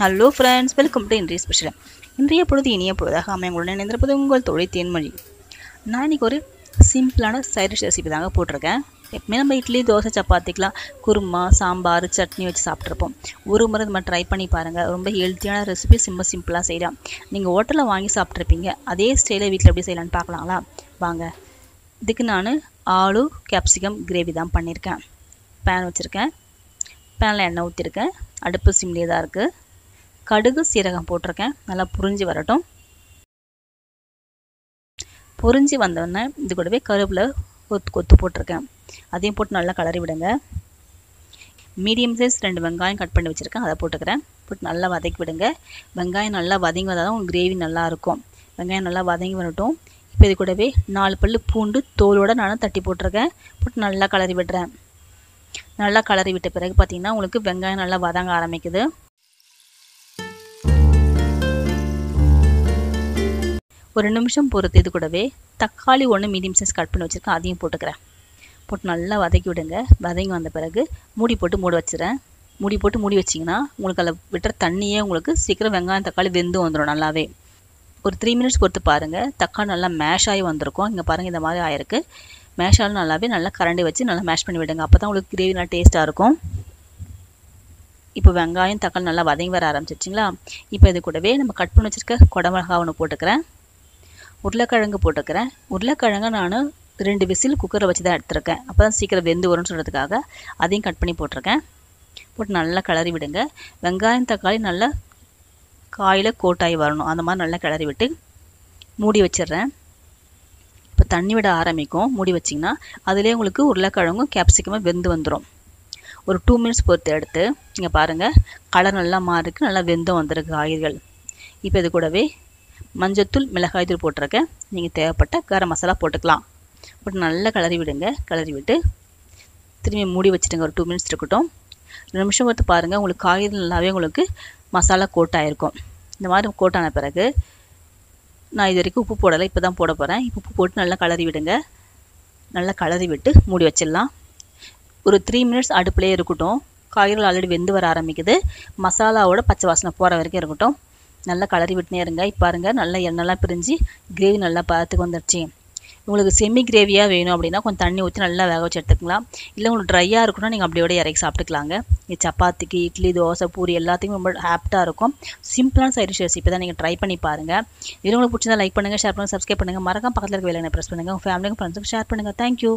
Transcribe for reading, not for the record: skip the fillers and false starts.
Hello friends, welcome to இன்றைய special. இன்றைய பொழுது இனிய பொழுதாக அமையங்களுடன் இணைந்திருப்பது உங்கள் தோழி தேன்மொழி. நான் இன்றைக்கி ஒரு சிம்பிளான சைடிஷ் ரெசிபி தாங்க போட்டிருக்கேன். எப்பவுமே நம்ம இட்லி, தோசை, சப்பாத்திக்கெலாம் குருமா, சாம்பார், சட்னி வச்சு சாப்பிட்ருப்போம். ஒரு முறை இது மாதிரி ட்ரை பண்ணி பாருங்கள். ரொம்ப ஹெல்த்தியான ரெசிபி, சிம்பிளாக செய்யலாம். நீங்கள் ஹோட்டலில் வாங்கி சாப்பிட்ருப்பீங்க. அதே ஸ்டைலில் வீட்டில் எப்படி செய்யலான்னு பார்க்கலாங்களா? வாங்க. இதுக்கு நான் ஆலு கேப்சிகம் கிரேவி தான் பண்ணியிருக்கேன். பேன் வச்சுருக்கேன். பேனில் எண்ணெய் ஊற்றிருக்கேன். அடுப்பு சிம்லேயே தான் இருக்குது. கடுகு சீரகம் போட்டிருக்கேன். நல்லா புரிஞ்சு வரட்டும். பொரிஞ்சு வந்தோடனே இது கூடவே கருவேப்பிலை கொத்து போட்டிருக்கேன். அதையும் போட்டு நல்லா கலரி விடுங்க. மீடியம் சைஸ் 2 வெங்காயம் கட் பண்ணி வச்சுருக்கேன். அதை போட்டுக்கிறேன். போட்டு நல்லா வதக்கி விடுங்க. வெங்காயம் நல்லா வதங்கி வந்தால் தான் உங்கள் கிரேவி நல்லாயிருக்கும். வெங்காயம் நல்லா வதங்கி வரட்டும். இப்போ இது கூடவே 4 பல்லு பூண்டு தோலோடு நான் தட்டி போட்டிருக்கேன். போட்டு நல்லா கலரி விடுறேன். நல்லா கலரி விட்ட பிறகு பார்த்திங்கன்னா உங்களுக்கு வெங்காயம் நல்லா வதங்க ஆரம்பிக்குது. ஒரு 2 நிமிஷம் பொறுத்து இது கூடவே தக்காளி 1 மீடியம் சைஸ் கட் பண்ணி வச்சுருக்கேன். அதையும் போட்டுக்கிறேன். போட்டு நல்லா வதக்கி விடுங்க. வதங்கி வந்த பிறகு மூடி வச்சுறேன். மூடி வச்சிங்கன்னா உங்களுக்கு அதில் விட்டுற தண்ணியே உங்களுக்கு சீக்கிரம் வெங்காயம் தக்காளி வெந்து வந்துடும் நல்லாவே. ஒரு 3 மினிட்ஸ் பொறுத்து பாருங்கள். தக்காளி நல்லா மேஷ் ஆகி வந்திருக்கும். இங்கே பாருங்கள், இந்த மாதிரி ஆயிருக்கு. மேஷ் ஆகி நல்லாவே நல்லா கரண்டி வச்சு நல்லா மேஷ் பண்ணி விடுங்க. அப்போ தான் உங்களுக்கு கிரேவி நல்லா டேஸ்ட்டாக இருக்கும். இப்போ வெங்காயம் தக்காளி நல்லா வதங்கி வர ஆரம்பிச்சிச்சிங்களா? இப்போ இது கூடவே நம்ம கட் பண்ணி வச்சுருக்க குடமிளகா ஒன்று போட்டுக்கிறேன். உருளைக்கிழங்கு போட்டுக்கிறேன். உருளைக்கிழங்கு நான் 2 விசில் குக்கரை வச்சு தான் எடுத்துருக்கேன். அப்போ தான் சீக்கிரம் வெந்து வரும்னு சொல்கிறதுக்காக அதையும் கட் பண்ணி போட்டிருக்கேன். போட்டு நல்லா கிளறி விடுங்க. வெங்காயம் தக்காளி நல்லா காயில் கோட்டாகி வரணும். அந்த மாதிரி நல்லா கிளறி விட்டு மூடி வச்சிடுறேன். இப்போ தண்ணி விட ஆரம்பிக்கும். மூடி வச்சிங்கன்னா அதிலே உங்களுக்கு உருளைக்கிழங்கும் கேப்சிகமாக வெந்து வந்துடும். ஒரு 2 மினிட்ஸ் பொறுத்து எடுத்து இங்கே பாருங்கள், கலர் நல்லா மாறிருக்கு. நல்லா வெந்து வந்துருக்கு காய்கறிகள். இப்போ இது கூடவே மஞ்சத்தூள், மிளகாய்த்தூள் போட்டிருக்கேன். நீங்கள் தேவைப்பட்ட கரம் மசாலா போட்டுக்கலாம். போட்டு நல்லா கிளறி விடுங்க. கிளறி விட்டு திரும்பி மூடி வச்சுட்டுங்க. ஒரு 2 மினிட்ஸ் இருக்கட்டும். 2 நிமிஷம் பொறுத்து பாருங்கள், உங்களுக்கு காய்கறி நல்லாவே உங்களுக்கு மசாலா கோட்டாயிருக்கும். இந்த மாதிரி கோட்டான பிறகு நான் இது வரைக்கும் உப்பு போடலை, இப்போ தான் போட போகிறேன். உப்பு போட்டு நல்லா கிளறி விடுங்க. நல்லா கிளறி விட்டு மூடி வச்சிடலாம். ஒரு 3 மினிட்ஸ் அடுப்புலேயே இருக்கட்டும். காய்கறிகள் ஆல்ரெடி வெந்து வர ஆரம்பிக்குது. மசாலாவோட பச்சை வாசனை போகிற வரைக்கும் இருக்கட்டும். நல்லா கலரி விட்டுனே இருங்க. இப்போ பாருங்கள், நல்லா எண்ணெய்லாம் பிரிஞ்சு கிரேவி நல்லா பார்த்துக்கு வந்துடுச்சு. உங்களுக்கு செமி கிரேவியாக வேணும் அப்படின்னா கொஞ்சம் தண்ணி ஊற்றி நல்லா வேக வச்சு எடுத்துக்கலாம். இல்லை உங்களுக்கு ட்ரையாக இருக்கணும்னா நீங்கள் அப்படியோட இறக்கி சாப்பிட்டுக்கலாங்க. இது சப்பாத்திக்கு, இட்லி, தோசை, பூரி எல்லாத்துக்கும் ரொம்ப ஆப்டாக இருக்கும். சிம்பிளான சைடிஷ் ரெசிபி தான். நீங்கள் ட்ரை பண்ணி பாருங்கள். இது உங்களுக்கு பிடிச்சதா லைக் பண்ணுங்கள், ஷேர் பண்ணுங்கள், சப்ஸ்கிரைப் பண்ணுங்கள். மறக்காம பக்கத்தில் இருக்க வேலையை ப்ரெஸ் பண்ணுங்கள். உங்கள் ஃபேமிலிக்கும் ஃப்ரெண்ட்ஸுக்கு ஷேர் பண்ணுங்கள். தேங்க்யூ.